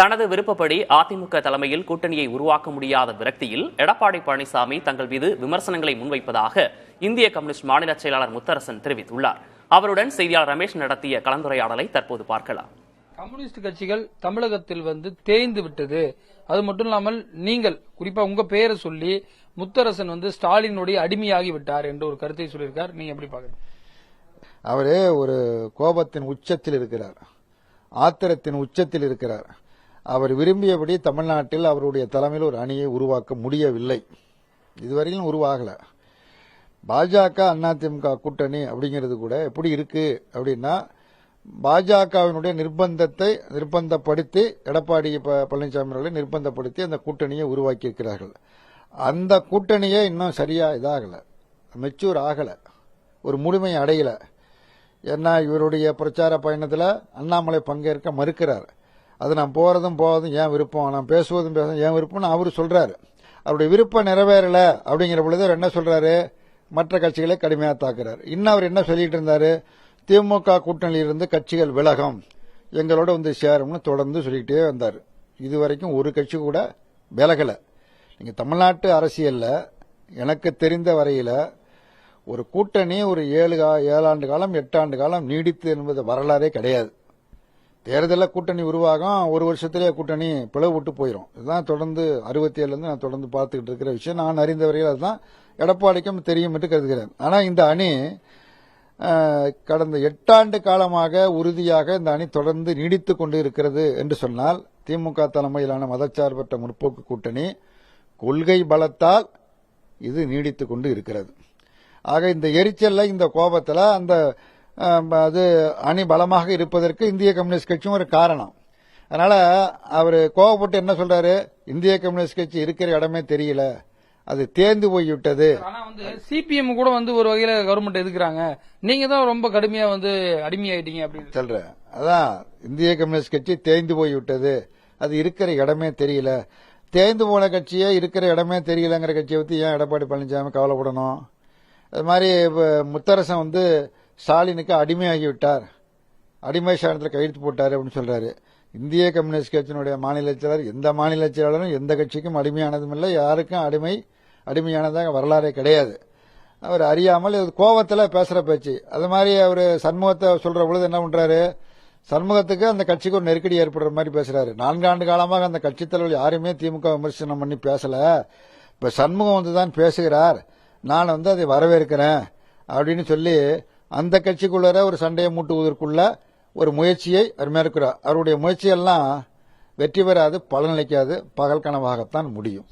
தனது விருப்பப்படி அதிமுக தலைமையில் கூட்டணியை உருவாக்க முடியாத விரக்தியில் எடப்பாடி பழனிசாமி தங்கள் மீது விமர்சனங்களை முன்வைப்பதாக இந்திய கம்யூனிஸ்ட் மாநில செயலாளர் முத்தரசன் தெரிவித்துள்ளார். அவருடன் செய்தியாளர் ரமேஷ் நடத்திய கலந்துரையாடலை தற்போது பார்க்கலாம். கம்யூனிஸ்ட் கட்சிகள் தமிழகத்தில் தேய்ந்து விட்டது. அது மட்டும் இல்லாமல் நீங்கள் குறிப்பா உங்க பெயரை சொல்லி முத்தரசன் ஸ்டாலினுடைய அடிமையாகி விட்டார் என்ற ஒரு கருத்தை சொல்லியிருக்கார். நீங்க எப்படி பாக்குறீங்க? அவரே ஒரு கோபத்தின் உச்சத்தில் இருக்கிறார், ஆத்திரத்தின் உச்சத்தில் இருக்கிறார். அவர் விரும்பியபடி தமிழ்நாட்டில் அவருடைய தலைமையில் ஒரு அணியை உருவாக்க முடியவில்லை, இதுவரையிலும் உருவாகல. பாஜக அதிமுக கூட்டணி அப்படிங்கிறது கூட எப்படி இருக்கு அப்படின்னா, பாஜகவினுடைய நிர்பந்தப்படுத்தி எடப்பாடி பழனிசாமி அவர்களை நிர்பந்தப்படுத்தி அந்த கூட்டணியை உருவாக்கி இருக்கிறார்கள். அந்த கூட்டணியே இன்னும் சரியா இதாகல, மெச்சூர் ஆகல, ஒரு முழுமை அடையல. ஏன்னா இவருடைய பிரச்சார பயணத்தில் அண்ணாமலை பங்கேற்க மறுக்கிறார். அது நான் போறதும் ஏன் விருப்பம், நான் பேசுவதும் ஏன் விருப்பம்னு அவரு சொல்றாரு. அவருடைய விருப்பம் நிறைவேறல அப்படிங்கிற பொழுது அவர் என்ன சொல்றாரு, மற்ற கட்சிகளை கடுமையாக தாக்குறாரு. இன்னும் அவர் என்ன சொல்லிட்டு இருந்தாரு, திமுக கூட்டணியிலிருந்து கட்சிகள் விலகும், எங்களோட சேரும்னு தொடர்ந்து சொல்லிக்கிட்டே வந்தார். இதுவரைக்கும் ஒரு கட்சி கூட விலகல. நீங்க தமிழ்நாட்டு அரசியல்ல எனக்கு தெரிந்த வரையில ஒரு கூட்டணி ஒரு 7 ஆண்டு காலம் 8 ஆண்டு காலம் நீடித்து என்பது வரலாறே கிடையாது. தேர்தலில் கூட்டணி உருவாகும், ஒரு வருஷத்திலேயே கூட்டணி பிளவு விட்டு போயிடும். இதுதான் தொடர்ந்து 67 நான் தொடர்ந்து பார்த்துக்கிட்டு இருக்கிற விஷயம். நான் அறிந்த வரையில் அதுதான் எடப்பாடிக்கும் தெரியும் என்று கருதுகிறேன். ஆனால் இந்த அணி கடந்த 8 ஆண்டு காலமாக உறுதியாக இந்த அணி தொடர்ந்து நீடித்துக் கொண்டு இருக்கிறது என்று சொன்னால், திமுக தலைமையிலான மதச்சார்பற்ற முற்போக்கு கூட்டணி கொள்கை பலத்தால் இது நீடித்துக் கொண்டு இருக்கிறது. ஆக இந்த எரிச்சல்ல, இந்த கோபத்தில் அந்த அது அணி பலமாக இருப்பதற்கு இந்திய கம்யூனிஸ்ட் கட்சியும் ஒரு காரணம். அதனால அவர் கோபப்பட்டு என்ன சொல்றாரு, இந்திய கம்யூனிஸ்ட் கட்சி இருக்கிற இடமே தெரியல, அது தேர்ந்து போய்விட்டது. ஆனா சிபிஎம் கூட ஒரு வகையில கவர்மெண்ட் எதுக்குறாங்க, நீங்க தான் ரொம்ப கடுமையா அடிமையாயிட்டீங்க அப்படின்னு சொல்ற. அதான் இந்திய கம்யூனிஸ்ட் கட்சி தேய்ந்து போய்விட்டது, அது இருக்கிற இடமே தெரியல. தேய்ந்து போன கட்சியே இருக்கிற இடமே தெரியலங்கிற கட்சியை பத்தி ஏன் எடப்பாடி பழனிசாமி கவலைப்படணும்? அது மாதிரி முத்தரசன் ஸ்டாலினுக்கு அடிமையாகிவிட்டார், அடிமை சாதனத்தில் கையெழுத்து போட்டார் அப்படின்னு சொல்றாரு. இந்திய கம்யூனிஸ்ட் கட்சியினுடைய மாநில செயலாளர் எந்த மாநில செயலாளரும் எந்த கட்சிக்கும் அடிமையானதும் இல்லை, யாருக்கும் அடிமையானதாக வரலாறே கிடையாது. அவர் அறியாமல் கோபத்தில் பேசுற பேச்சு. அது மாதிரி அவர் சண்முகத்தை சொல்ற பொழுது என்ன பண்றாரு, சண்முகத்துக்கு அந்த கட்சிக்கு ஒரு நெருக்கடி ஏற்படுற மாதிரி பேசுறாரு. 4 ஆண்டு காலமாக அந்த கட்சித் தலைவர் யாருமே திமுக விமர்சனம் பண்ணி பேசல, இப்ப சண்முகம் தான் பேசுகிறார், நான் அதை வரவேற்கிறேன் அப்படின்னு சொல்லி அந்த கட்சிக்குள்ள ஒரு சண்டையை மூட்டுவதற்குள்ள ஒரு முயற்சியை அவர் மேற்கொள்கிறார். அவருடைய முயற்சியெல்லாம் வெற்றி பெறாது, பலனளிக்காது, பகல் கனவாகத்தான் முடியும்.